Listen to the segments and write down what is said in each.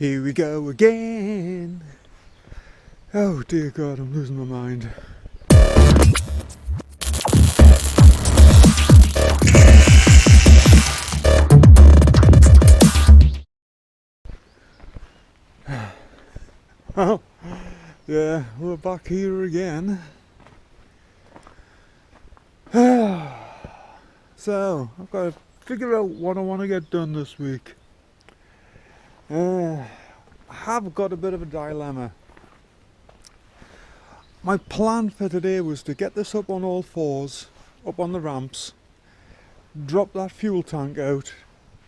Here we go again. Oh dear God, I'm losing my mind. Oh, yeah, we're back here again. So, I've got to figure out what I want to get done this week. I have got a bit of a dilemma. My plan for today was to get this up on all fours, up on the ramps, drop that fuel tank out,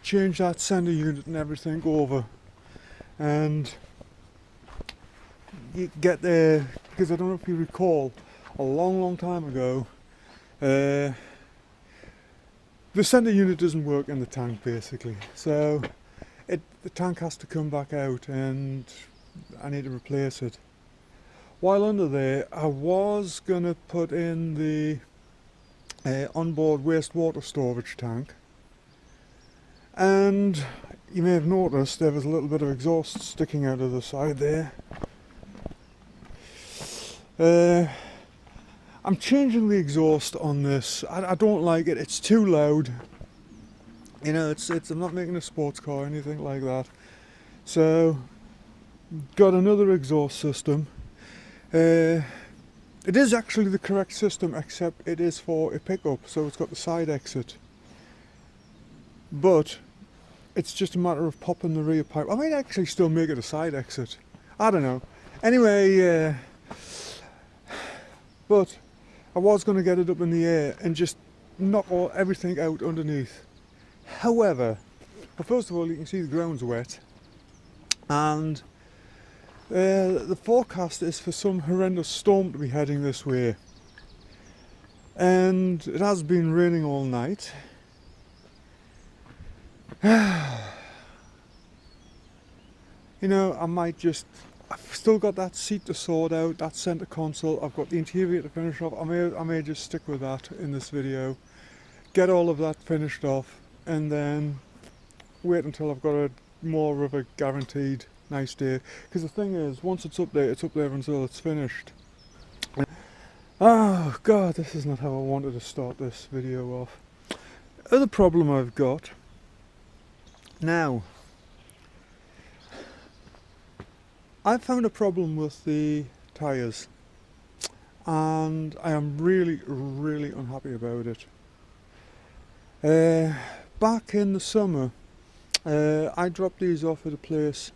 change that centre unit and everything over, and you get there, because I don't know if you recall, a long time ago, the centre unit doesn't work in the tank basically, so the tank has to come back out and I need to replace it. While under there, I was going to put in the onboard wastewater storage tank, and you may have noticed there was a little bit of exhaust sticking out of the side there. I'm changing the exhaust on this. I don't like it, it's too loud. You know, I'm not making a sports car or anything like that. So, got another exhaust system. It is actually the correct system, except it is for a pickup, so it's got the side exit. But it's just a matter of popping the rear pipe. I might actually still make it a side exit. I don't know. Anyway, but I was going to get it up in the air and just knock everything out underneath. However, well, first of all, you can see the ground's wet, and the forecast is for some horrendous storm to be heading this way, and it has been raining all night. You know, I've still got that seat to sort out, that centre console, I've got the interior to finish off. I may just stick with that in this video, get all of that finished off, and then wait until I've got a more of a guaranteed nice day. Because the thing is, once it's up there until it's finished. Oh God, this is not how I wanted to start this video off. Other problem I've got now, I've found a problem with the tyres, and I am really unhappy about it. Back in the summer, I dropped these off at a place,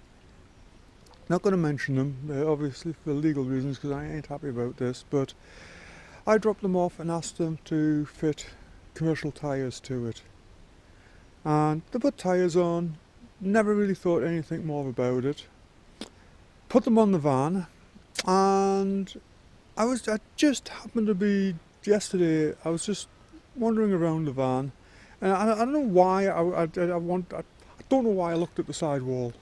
not going to mention them, obviously for legal reasons, because I ain't happy about this, but I dropped them off and asked them to fit commercial tyres to it. And they put tyres on, never really thought anything more about it. Put them on the van, and I just happened to be, yesterday, I was just wandering around the van, and I don't know why, I don't know why I looked at the sidewall.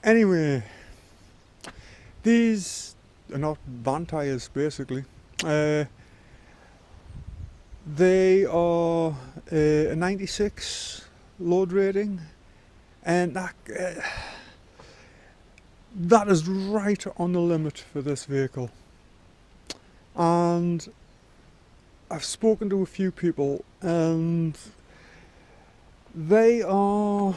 Anyway, these are not van tyres basically. They are a 96 load rating, and that is right on the limit for this vehicle. And I've spoken to a few people, and they are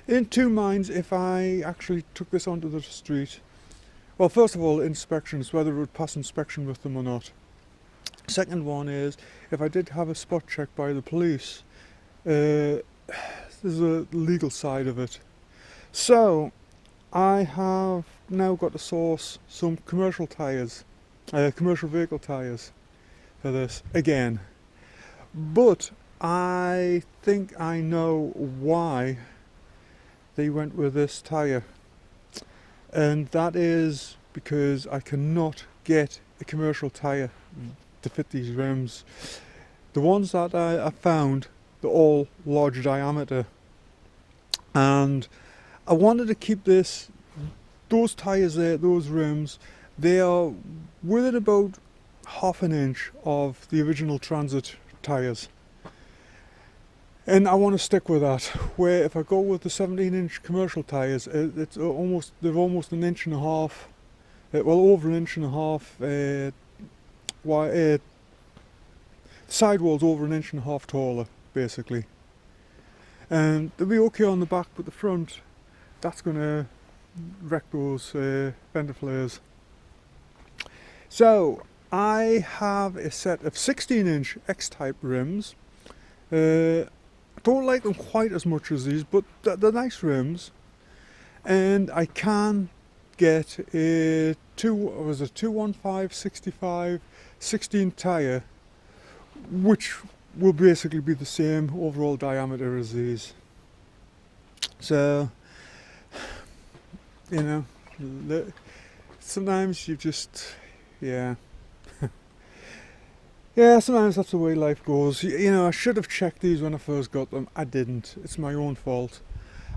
in two minds if I actually took this onto the street. Well, first of all, inspections, whether it would pass inspection with them or not. Second one is, if I did have a spot check by the police, there's a legal side of it. So, I have now got to source some commercial tyres, commercial vehicle tyres for this again. But I think I know why they went with this tyre, and that is because I cannot get a commercial tyre to fit these rims. The ones that I found, they're all large diameter, and I wanted to keep those tyres there, those rims, they are within about half an inch of the original Transit tyres. And I want to stick with that, where if I go with the 17-inch commercial tyres, they're almost an inch and a half, well over an inch and a half, sidewalls over an inch and a half taller, basically. And they'll be okay on the back, but the front, that's going to wreck those fender flares. So I have a set of 16-inch X-Type rims. Don't like them quite as much as these, but they're nice rims. And I can get a 215/65 16 tyre, which will basically be the same overall diameter as these. So, you know, sometimes you just, yeah. Yeah, sometimes that's the way life goes. You know, I should have checked these when I first got them. I didn't. It's my own fault.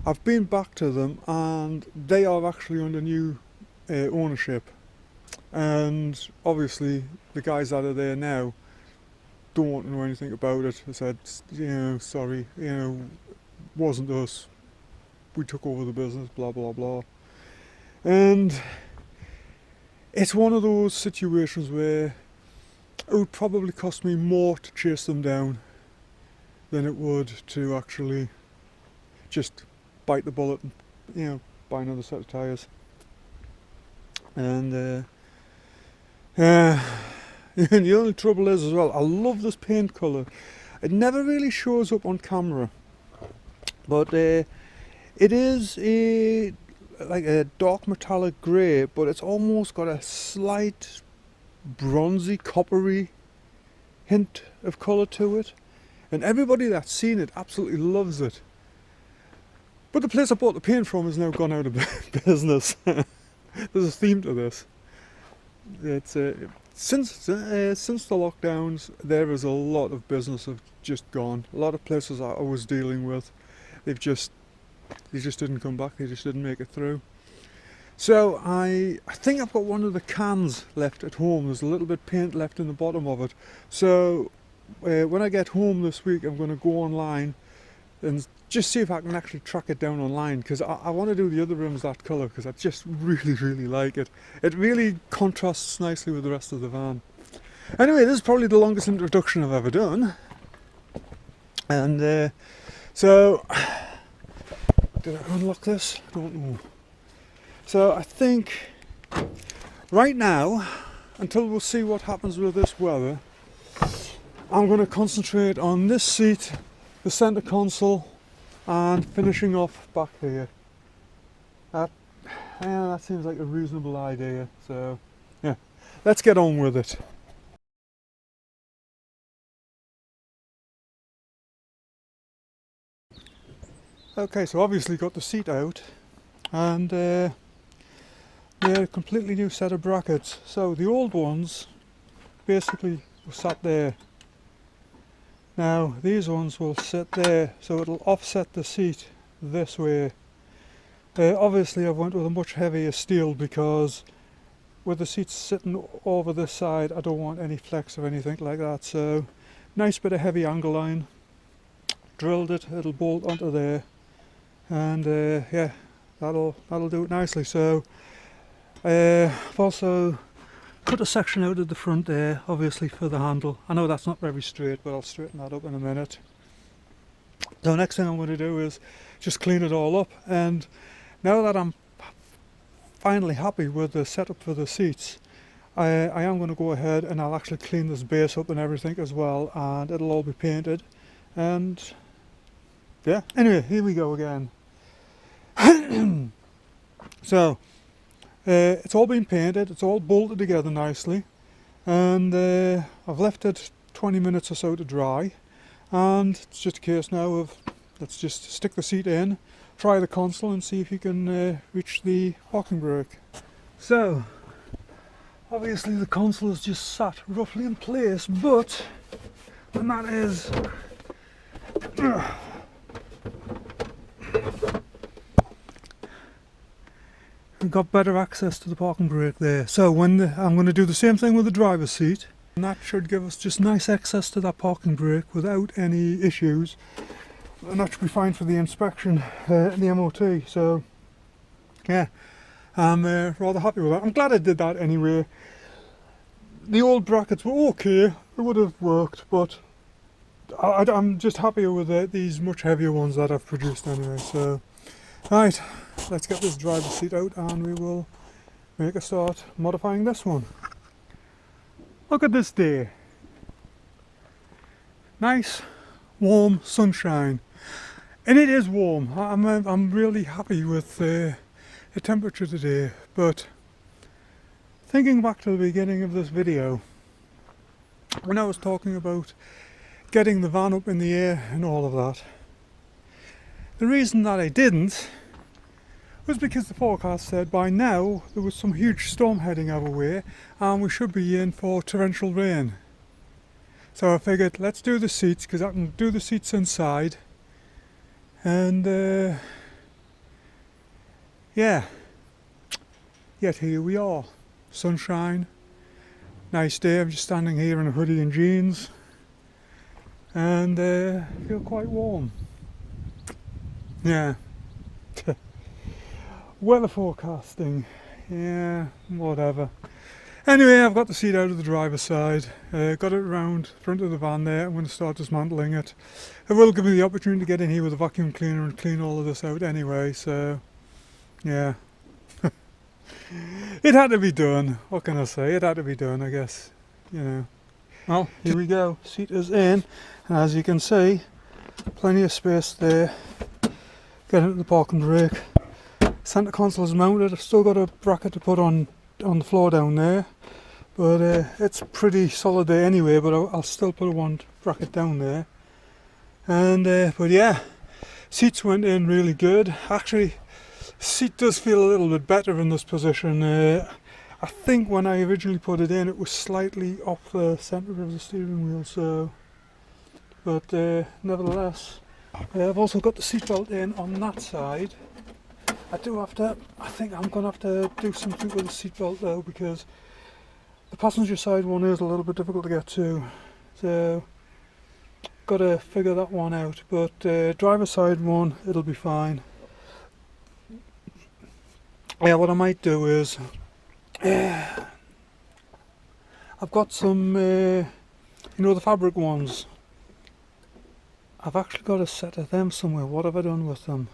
I've been back to them and they are actually under new ownership. And obviously the guys that are there now don't want to know anything about it. I said, you know, sorry, you know, wasn't us. We took over the business, blah, blah, blah. And it's one of those situations where it would probably cost me more to chase them down than it would to actually just bite the bullet and, you know, buy another set of tyres. And the only trouble is as well, I love this paint colour. It never really shows up on camera, but it is like a dark metallic grey, but it's almost got a slight bronzy, coppery hint of colour to it, and everybody that's seen it absolutely loves it. But the place I bought the paint from has now gone out of business. There's a theme to this. It's since the lockdowns, there is a lot of business have just gone. A lot of places I was dealing with, they just didn't come back. They just didn't make it through. So I think I've got one of the cans left at home. There's a little bit of paint left in the bottom of it. So when I get home this week, I'm going to go online and just see if I can actually track it down online, because I want to do the other rims that colour, because I just really, really like it. It really contrasts nicely with the rest of the van. Anyway, this is probably the longest introduction I've ever done. And so, did I unlock this? I don't know. So I think right now, until we'll see what happens with this weather, I'm going to concentrate on this seat, the centre console, and finishing off back here. That seems like a reasonable idea. So yeah, let's get on with it. Okay, so obviously got the seat out, and yeah, a completely new set of brackets. So the old ones basically were sat there. Now these ones will sit there, so it'll offset the seat this way. Obviously I've went with a much heavier steel, because with the seats sitting over this side, I don't want any flex or anything like that. So nice bit of heavy angle line, drilled it, it'll bolt onto there, and yeah, that'll do it nicely. So I've also cut a section out of the front there, obviously for the handle. I know that's not very straight, but I'll straighten that up in a minute. So next thing I'm going to do is just clean it all up, and now that I'm finally happy with the setup for the seats, I am going to go ahead and I'll actually clean this base up and everything as well, and it'll all be painted. And yeah, anyway, here we go again. So it's all been painted, it's all bolted together nicely, and I've left it 20 minutes or so to dry, and it's just a case now of let's just stick the seat in, try the console, and see if you can reach the parking brake. So obviously the console is just sat roughly in place, but and that is we've got better access to the parking brake there. So when I'm going to do the same thing with the driver's seat, and that should give us just nice access to that parking brake without any issues. and that should be fine for the inspection, the MOT. So yeah, I'm rather happy with that. I'm glad I did that anyway. The old brackets were okay, it would have worked, but I'm just happier with these much heavier ones that I've produced anyway. So right, let's get this driver's seat out and we will make a start modifying this one. Look at this day. Nice, warm sunshine. And it is warm. I'm really happy with the temperature today. But thinking back to the beginning of this video, when I was talking about getting the van up in the air and all of that, the reason that I didn't was because the forecast said by now there was some huge storm heading our way and we should be in for torrential rain. So I figured let's do the seats, because I can do the seats inside, and yeah, yet here we are, sunshine, nice day. I'm just standing here in a hoodie and jeans and feel quite warm. Yeah. Weather forecasting, yeah, whatever. Anyway, I've got the seat out of the driver's side, got it around front of the van there. I'm going to start dismantling it. It will give me the opportunity to get in here with a vacuum cleaner and clean all of this out anyway, so yeah. It had to be done, what can I say, it had to be done, I guess, you know. Well, here we go, seat is in, and as you can see, plenty of space there. Get into the parking brake. Centre console is mounted. I've still got a bracket to put on the floor down there, but it's pretty solid there anyway, but I'll still put one bracket down there. And but yeah, seats went in really good. Actually, seat does feel a little bit better in this position. I think when I originally put it in, it was slightly off the centre of the steering wheel, so, but nevertheless, I've also got the seatbelt in on that side. I think I'm going to have to do something with the seatbelt though, because the passenger side one is a little bit difficult to get to, so got to figure that one out, but driver side one, it'll be fine. Yeah, what I might do is, I've got some, you know, the fabric ones. I've actually got a set of them somewhere. What have I done with them?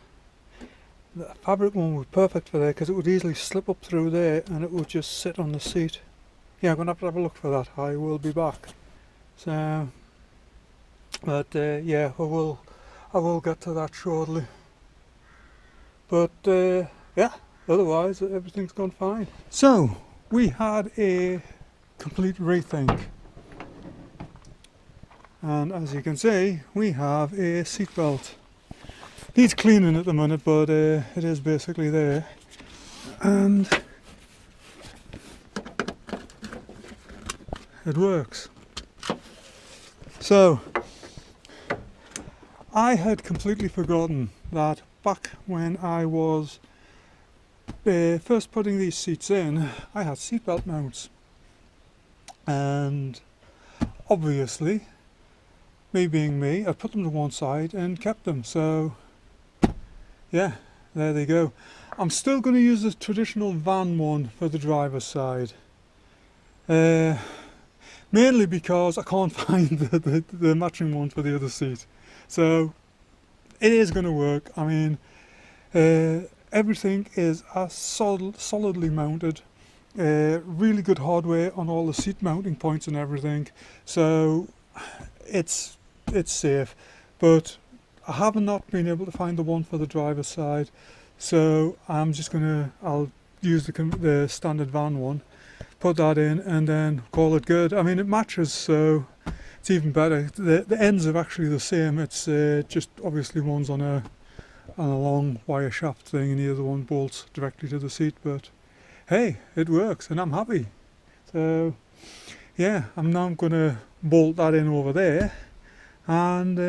The fabric one was perfect for there, because it would easily slip up through there and it would just sit on the seat. Yeah, I'm going to have a look for that. I will be back. So, but yeah, I will get to that shortly. But yeah, otherwise everything's gone fine. So, we had a complete rethink. And as you can see, we have a seatbelt. Needs cleaning at the minute, but it is basically there. And it works. So, I had completely forgotten that back when I was first putting these seats in, I had seatbelt mounts. And obviously, me being me, I put them to one side and kept them. So yeah, there they go. I'm still going to use the traditional van one for the driver's side. Mainly because I can't find the matching one for the other seat. So it is going to work. I mean, everything is solidly mounted. Really good hardware on all the seat mounting points and everything. So it's safe. But I have not been able to find the one for the driver's side, so I'm just I'll use the standard van one, put that in and then call it good. I mean, it matches, so it's even better. The ends are actually the same. It's just obviously one's on a long wire shaft thing and the other one bolts directly to the seat, but hey, it works and I'm happy. So yeah, I'm now going to bolt that in over there, and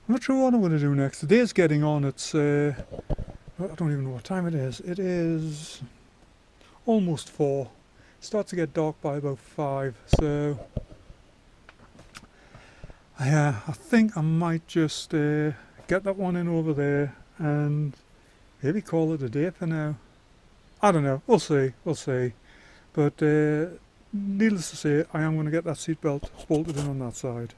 I'm not sure what I'm going to do next. The day's getting on. It's I don't even know what time it is. It is almost 4. It starts to get dark by about 5. So Yeah, I think I might just get that one in over there and maybe call it a day for now. I don't know. We'll see. We'll see. But needless to say, I am going to get that seatbelt bolted in on that side.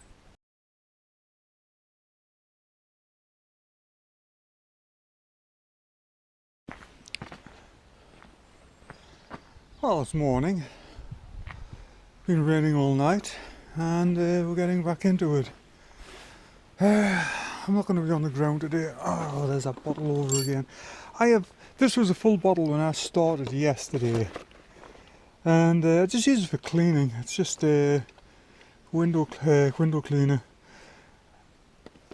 Well, it's morning. Been raining all night, and we're getting back into it. I'm not going to be on the ground today. Oh, there's that bottle over again. This was a full bottle when I started yesterday, and I just use it for cleaning. It's just a window cleaner.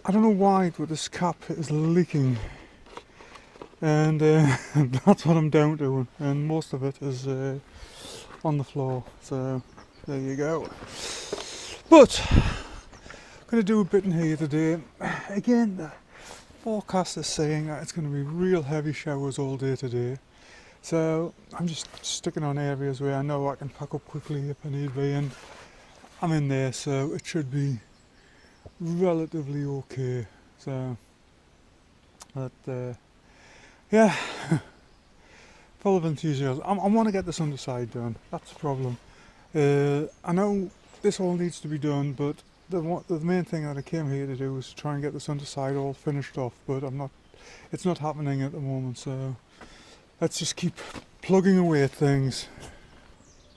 I don't know why, but this cap is leaking, and that's what I'm down to, and most of it is on the floor. So there you go. But I'm going to do a bit in here today. Again, the forecast is saying that it's going to be real heavy showers all day today. So I'm just sticking on areas where I know I can pack up quickly if I need be, and I'm in there, so it should be relatively okay. So, but yeah, full of enthusiasm. I want to get this underside done. That's the problem. I know this all needs to be done, but the main thing that I came here to do was to try and get this underside all finished off, but it's not happening at the moment, so let's just keep plugging away at things.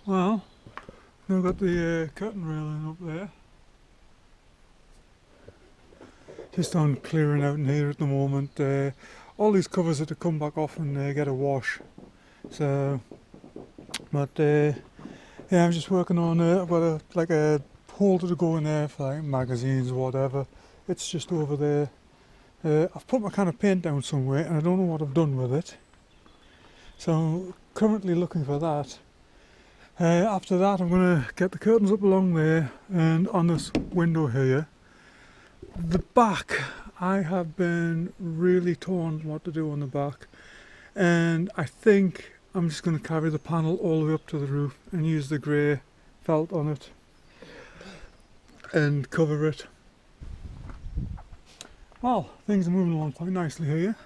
Well, now I've got the curtain railing up there. Just on clearing out in here at the moment. All these covers are to come back off and get a wash. So, but yeah, I'm just working on I've got a holder to go in there for like magazines or whatever. It's just over there. I've put my can of paint down somewhere and I don't know what I've done with it. So currently looking for that. After that I'm going to get the curtains up along there and on this window here. The back, I have been really torn what to do on the back, and I think I'm just going to carry the panel all the way up to the roof and use the grey felt on it and cover it. Well, things are moving along quite nicely here.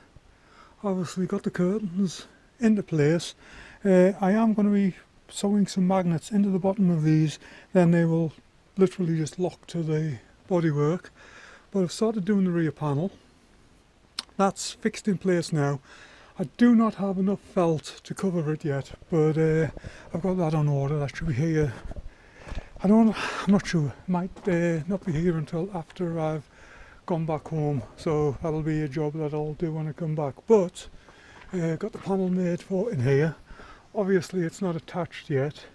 Obviously got the curtains into place. I am going to be sewing some magnets into the bottom of these, then they will literally just lock to the bodywork. But I've started doing the rear panel. That's fixed in place now. I do not have enough felt to cover it yet, but I've got that on order. That should be here. I'm not sure. Might not be here until after I've gone back home. So that'll be a job that I'll do when I come back. But got the panel made for in here. Obviously it's not attached yet.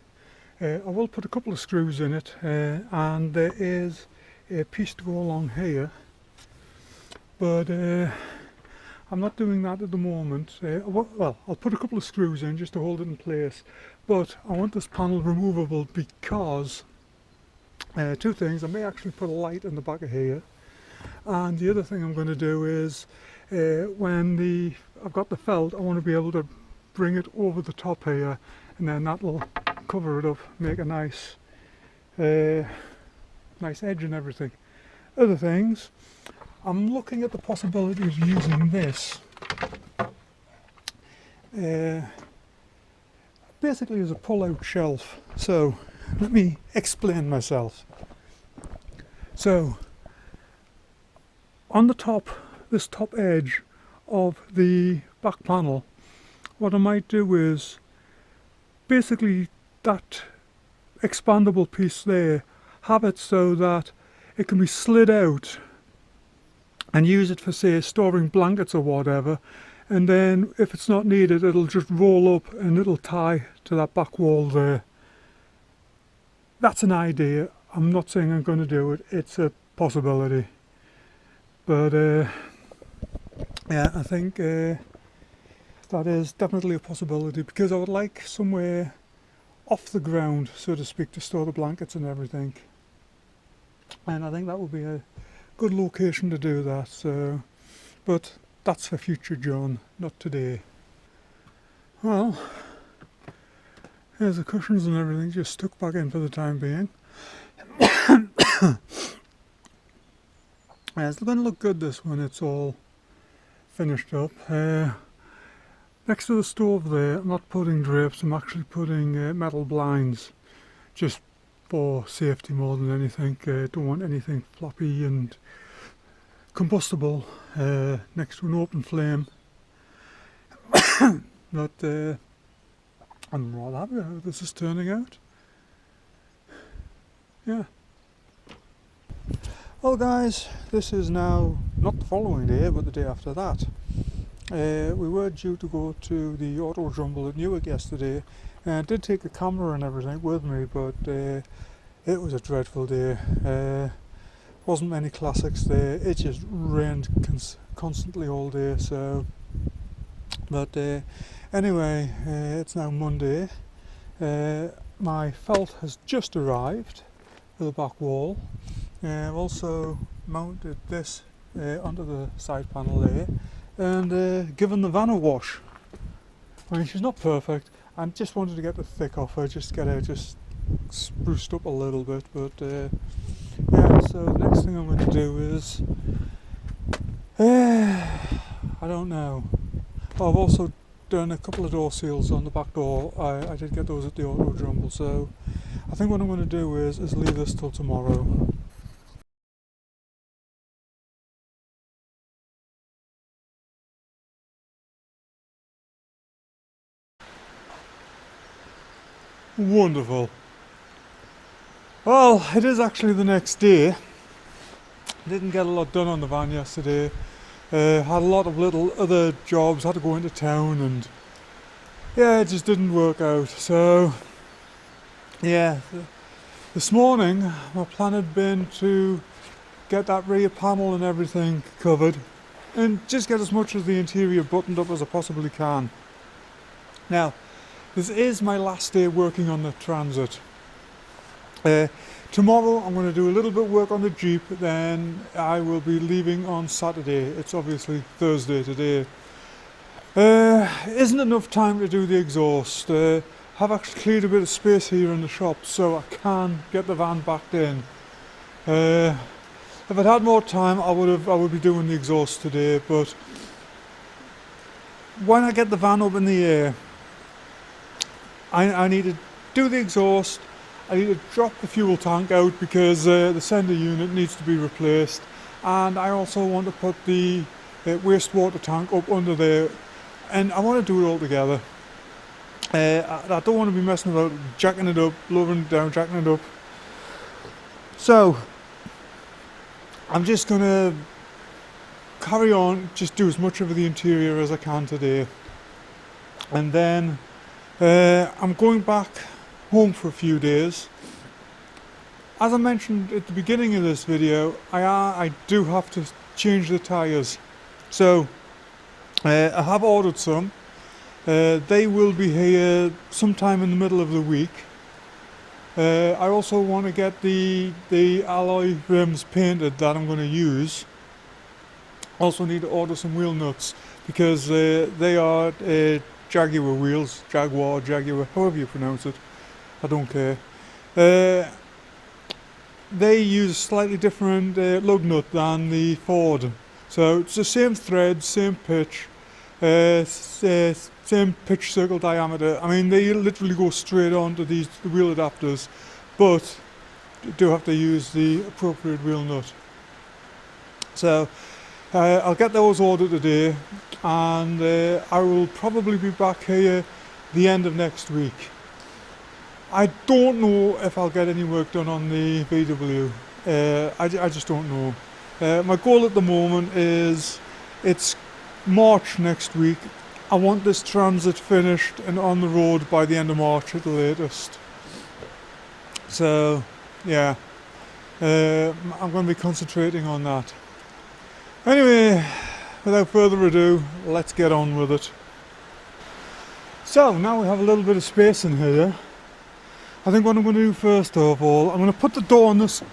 I will put a couple of screws in it, and there is a piece to go along here, but I'm not doing that at the moment. Well, I'll put a couple of screws in just to hold it in place, but I want this panel removable because two things. I may actually put a light in the back of here, and the other thing I'm going to do is when I've got the felt, I want to be able to bring it over the top here, and then that will cover it up, make a nice edge and everything. Other things, I'm looking at the possibility of using this basically as a pull-out shelf. So let me explain myself. So on the top, this top edge of the back panel, what I might do is basically that expandable piece there, have it so that it can be slid out and use it for, say, storing blankets or whatever, and then if it's not needed it'll just roll up and it'll tie to that back wall there. That's an idea. I'm not saying I'm going to do it, it's a possibility, but yeah, I think that is definitely a possibility, because I would like somewhere off the ground, so to speak, to store the blankets and everything. And I think that would be a good location to do that. So, but that's for future John, not today. Well, here's the cushions and everything just stuck back in for the time being. It's going to look good this when it's all finished up. Next to the stove there, I'm not putting drapes, I'm actually putting metal blinds, just for safety more than anything. Don't want anything floppy and combustible next to an open flame. But I'm rather happy how this is turning out. Yeah. Well guys, this is now not the following day but the day after that. We were due to go to the Auto Jumble at Newark yesterday, and I did take the camera and everything with me, but it was a dreadful day. Wasn't many classics there, it just rained constantly all day, so... But anyway, it's now Monday. My felt has just arrived for the back wall. I've also mounted this onto the side panel there and given the van a wash. I mean, she's not perfect. I just wanted to get the thick off her, just get her just spruced up a little bit, but yeah, so the next thing I'm going to do is I don't know. Oh, I've also done a couple of door seals on the back door. I did get those at the Auto Jumble, so I think what I'm going to do is leave this till tomorrow. Wonderful. Well, it is actually the next day. Didn't get a lot done on the van yesterday. Had a lot of little other jobs, had to go into town, and yeah, it just didn't work out. So yeah, this morning my plan had been to get that rear panel and everything covered and just get as much of the interior buttoned up as I possibly can. Now, this is my last day working on the Transit. Tomorrow I'm going to do a little bit of work on the Jeep, then I will be leaving on Saturday. It's obviously Thursday today. Isn't enough time to do the exhaust. I've actually cleared a bit of space here in the shop so I can get the van backed in. If I'd had more time I would be doing the exhaust today, but when I get the van up in the air, I need to do the exhaust. I need to drop the fuel tank out because the sender unit needs to be replaced, and I also want to put the wastewater tank up under there, and I want to do it all together. I don't want to be messing about jacking it up, lowering it down, jacking it up. So I'm just going to carry on, just do as much of the interior as I can today, and then I'm going back home for a few days. As I mentioned at the beginning of this video, I do have to change the tyres, so I have ordered some. They will be here sometime in the middle of the week. I also want to get the alloy rims painted that I'm going to use. Also need to order some wheel nuts because they are Jaguar wheels, Jaguar, however you pronounce it, I don't care. They use slightly different lug nut than the Ford, so it's the same thread, same pitch, same pitch circle diameter. I mean, they literally go straight onto the wheel adapters, but you do have to use the appropriate wheel nut. So I'll get those ordered today, and I will probably be back here the end of next week. I don't know if I'll get any work done on the VW. I just don't know. My goal at the moment is it's March next week. I want this Transit finished and on the road by the end of March at the latest. So yeah, I'm going to be concentrating on that. Anyway, without further ado, let's get on with it. So now we have a little bit of space in here. I think what I'm going to do first of all, I'm going to put the door on this.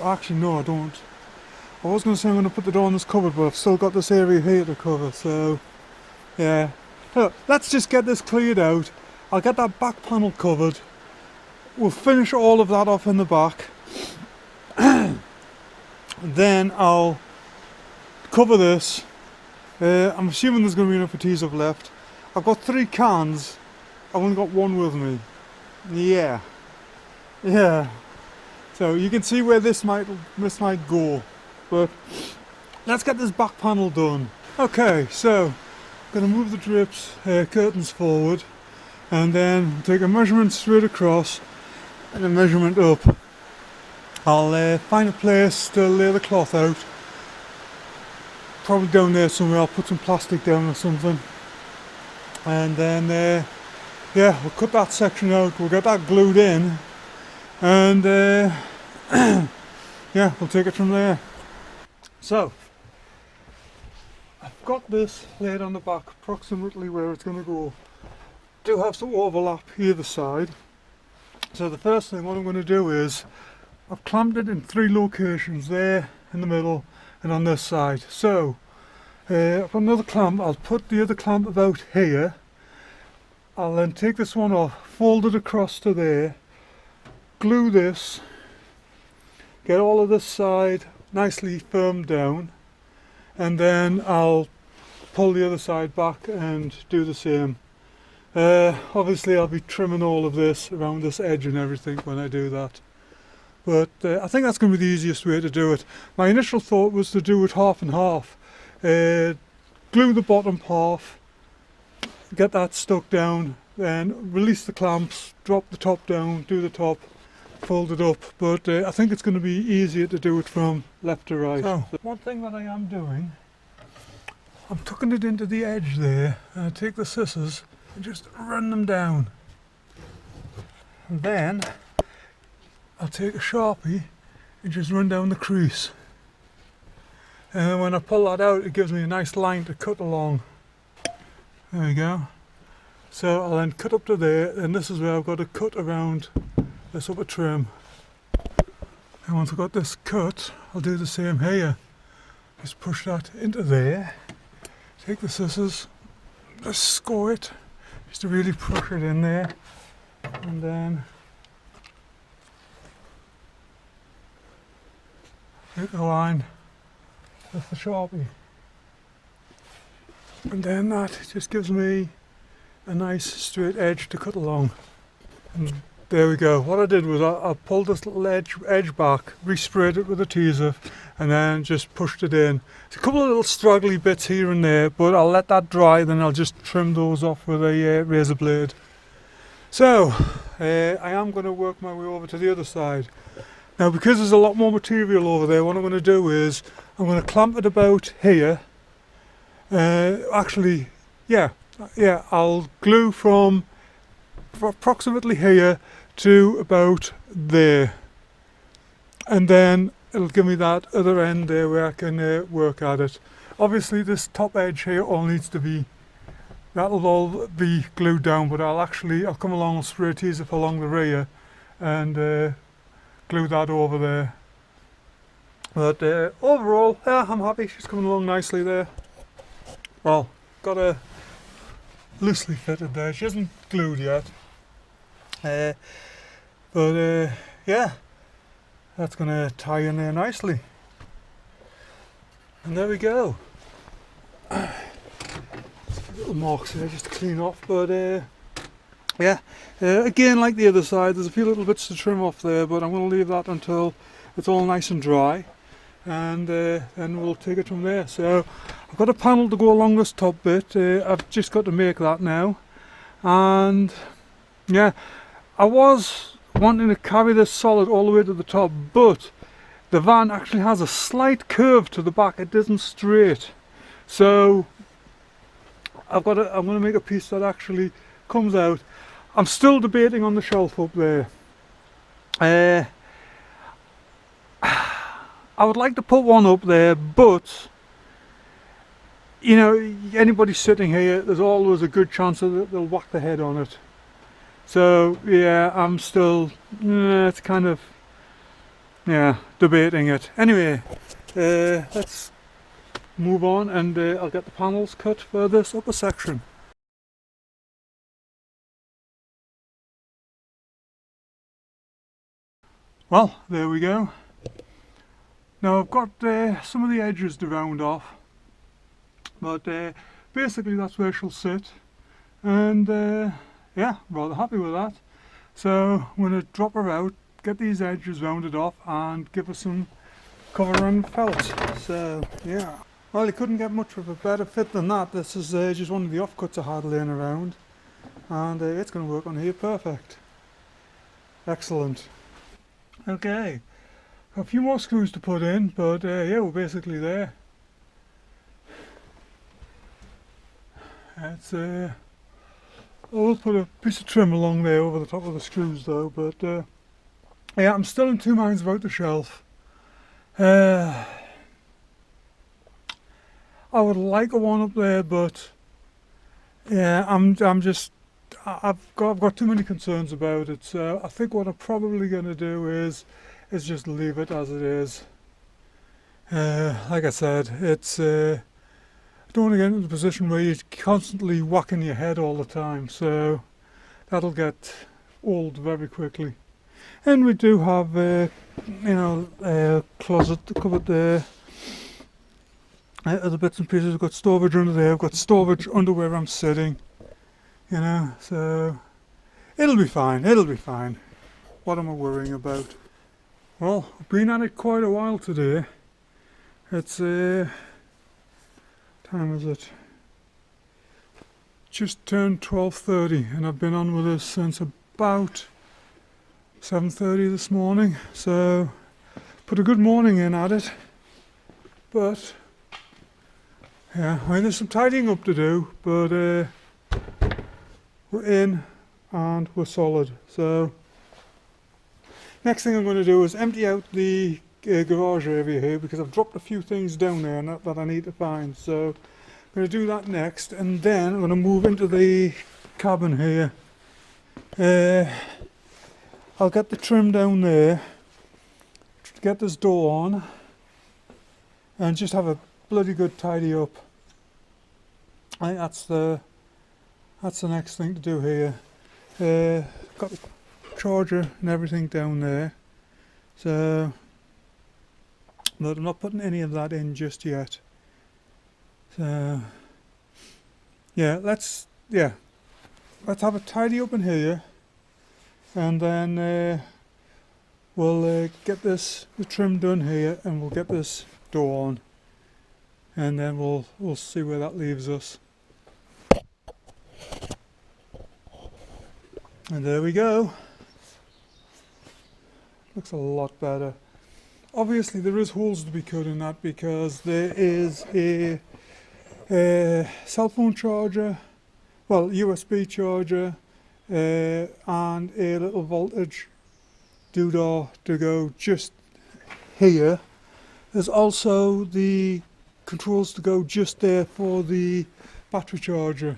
Actually no, I don't. I was going to say I'm going to put the door on this cupboard, but I've still got this area here to cover, so yeah. Let's just get this cleared out. I'll get that back panel covered. We'll finish all of that off in the back. Then I'll cover this. I'm assuming there's going to be enough of Teaser left. I've got 3 cans. I've only got 1 with me. Yeah. So you can see where this might go. But let's get this back panel done. Okay, so I'm going to move the drapes curtains forward, and then take a measurement straight across and a measurement up. I'll find a place to lay the cloth out. Probably down there somewhere. I'll put some plastic down or something, and then yeah, we'll cut that section out. We'll get that glued in, and yeah, we'll take it from there. So I've got this laid on the back approximately where it's going to go. Do have some overlap either side. So the first thing what I'm going to do is I've clamped it in 3 locations, there, in the middle, and on this side. So I've got another clamp. I'll put the other clamp about here. I'll then take this one off, fold it across to there, glue this, get all of this side nicely firmed down, and then I'll pull the other side back and do the same. Obviously I'll be trimming all of this around this edge and everything when I do that. But I think that's going to be the easiest way to do it. My initial thought was to do it half and half. Glue the bottom half, get that stuck down, then release the clamps, drop the top down, do the top, fold it up. But I think it's going to be easier to do it from left to right. So, one thing that I am doing, I'm tucking it into the edge there, and I take the scissors and just run them down. And then I'll take a Sharpie and just run down the crease. And when I pull that out, it gives me a nice line to cut along. There we go. So I'll then cut up to there, and this is where I've got to cut around this upper trim. And once I've got this cut, I'll do the same here. Just push that into there. Take the scissors, just score it, just to really push it in there. And then take the line with the Sharpie, and then that just gives me a nice straight edge to cut along. And there we go. What I did was I pulled this little edge back, resprayed it with a Teaser, and then just pushed it in. There's a couple of little straggly bits here and there, but I'll let that dry, then I'll just trim those off with a razor blade. So I am going to work my way over to the other side. Now, because there's a lot more material over there, what I'm going to do is I'm going to clamp it about here. Actually, yeah, I'll glue from approximately here to about there, and then it'll give me that other end there where I can work at it. Obviously this top edge here all needs to be, that'll all be glued down, but I'll come along and spray Teaser along the rear and glue that over there. But overall, yeah, I'm happy. She's coming along nicely there. Well, got her loosely fitted there. She isn't glued yet. But yeah, that's going to tie in there nicely. And there we go. Little marks there just to clean off, but yeah, again, like the other side, there's a few little bits to trim off there, but I'm going to leave that until it's all nice and dry, and then we'll take it from there. So I've got a panel to go along this top bit. I've just got to make that now, and yeah, I was wanting to carry this solid all the way to the top, but the van actually has a slight curve to the back. It isn't straight, so I'm going to make a piece that actually comes out. I'm still debating on the shelf up there. I would like to put one up there, but you know, anybody sitting here, there's always a good chance that they'll whack their head on it. So yeah, I'm still, it's kind of, yeah, debating it. Anyway, let's move on, and I'll get the panels cut for this upper section. Well, there we go. Now I've got some of the edges to round off. But basically that's where she'll sit, and yeah, rather happy with that. So I'm going to drop her out, get these edges rounded off, and give her some cover and felt. So yeah, well, you couldn't get much of a better fit than that. This is just one of the offcuts I had laying around, and it's going to work on here perfect. Excellent. Okay, a few more screws to put in, but yeah, we're basically there. It's I will put a piece of trim along there over the top of the screws though, but yeah, I'm still in two minds about the shelf. I would like a one up there, but yeah, I've got too many concerns about it. So I think what I'm probably going to do is just leave it as it is. Like I said, it's I don't want to get into the position where you're constantly whacking your head all the time, so that'll get old very quickly. And we do have you know, a closet cupboard there. Other bits and pieces. We've got storage under there. We've got storage under where I'm sitting. You know, so it'll be fine. It'll be fine. What am I worrying about? Well, I've been at it quite a while today. It's time is it? Just turned 12:30, and I've been on with this since about 7:30 this morning. So put a good morning in at it. But yeah, I mean, there's some tidying up to do, but we're in and we're solid. So next thing I'm going to do is empty out the garage area here, because I've dropped a few things down there that I need to find. So I'm going to do that next, and then I'm going to move into the cabin here. I'll get the trim down there, get this door on, and just have a bloody good tidy up. I think that's the next thing to do here. Got the charger and everything down there, so but I'm not putting any of that in just yet. So yeah, let's have a tidy up in here, and then we'll get the trim done here, and we'll get this door on, and then we'll see where that leaves us. And there we go. Looks a lot better. Obviously there is holes to be cut in that, because there is a cell phone charger, well, USB charger, and a little voltage doodah to go just here. There's also the controls to go just there for the battery charger,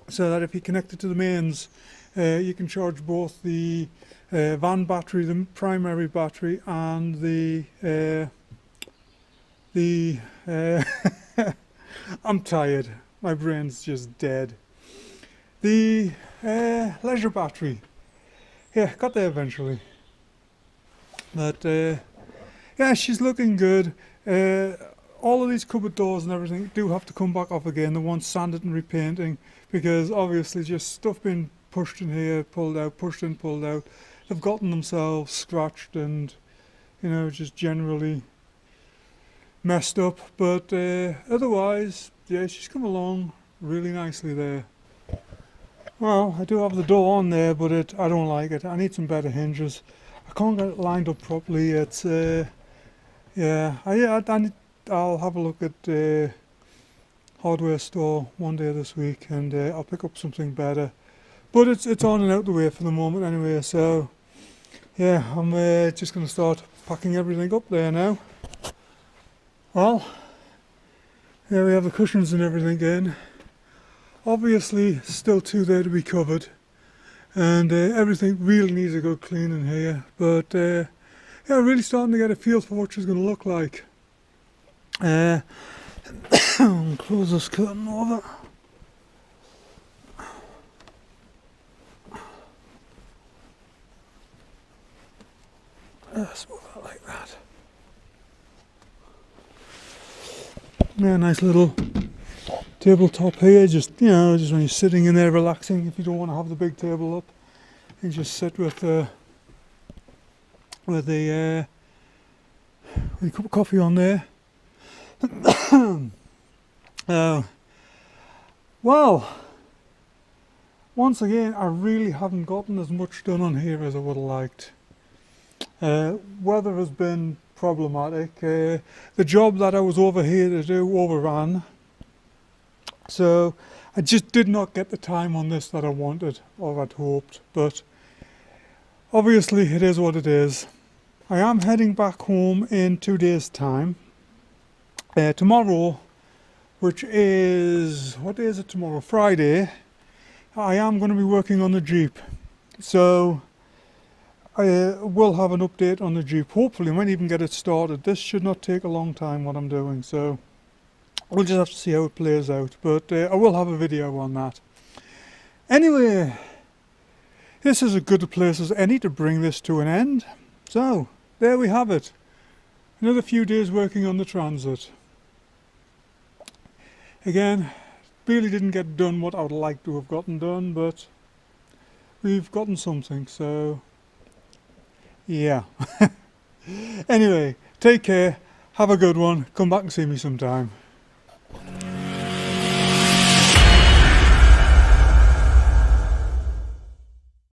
so that if you connect it to the mains, you can charge both the van battery, the primary battery, and the I'm tired, my brain's just dead. The leisure battery, yeah, got there eventually. But yeah, she's looking good. All of these cupboard doors and everything do have to come back off again. They want sanded and repainting, because obviously just stuff being pushed in here, pulled out, pushed in, pulled out. They've gotten themselves scratched and, you know, just generally messed up. But otherwise, yeah, she's come along really nicely there. Well, I do have the door on there, but I don't like it. I need some better hinges. I can't get it lined up properly. It's yeah, I'll have a look at hardware store one day this week, and I'll pick up something better. But it's on and out the way for the moment anyway. So yeah, I'm just going to start packing everything up there now. Well, here we have the cushions and everything in. Obviously still two there to be covered, and everything really needs a good clean in here. But yeah, really starting to get a feel for what she's going to look like. Close this curtain over. Smooth that like that. Yeah, nice little tabletop here, just, you know, just when you're sitting in there relaxing, if you don't want to have the big table up, you just sit with the cup of coffee on there. Well, once again, I really haven't gotten as much done on here as I would have liked. Weather has been problematic. The job that I was over here to do overran, so I just did not get the time on this that I wanted or I'd hoped, but obviously it is what it is. I am heading back home in 2 days' time. Tomorrow, which is, what day is it tomorrow? Friday, I am going to be working on the Jeep. So I will have an update on the Jeep. Hopefully I might even get it started. This should not take a long time what I'm doing, so we'll just have to see how it plays out. But I will have a video on that. Anyway, this is as good a place as any to bring this to an end. So there we have it. Another few days working on the Transit. Again, really didn't get done what I would like to have gotten done, but we've gotten something, so yeah. Anyway, take care, have a good one, come back and see me sometime.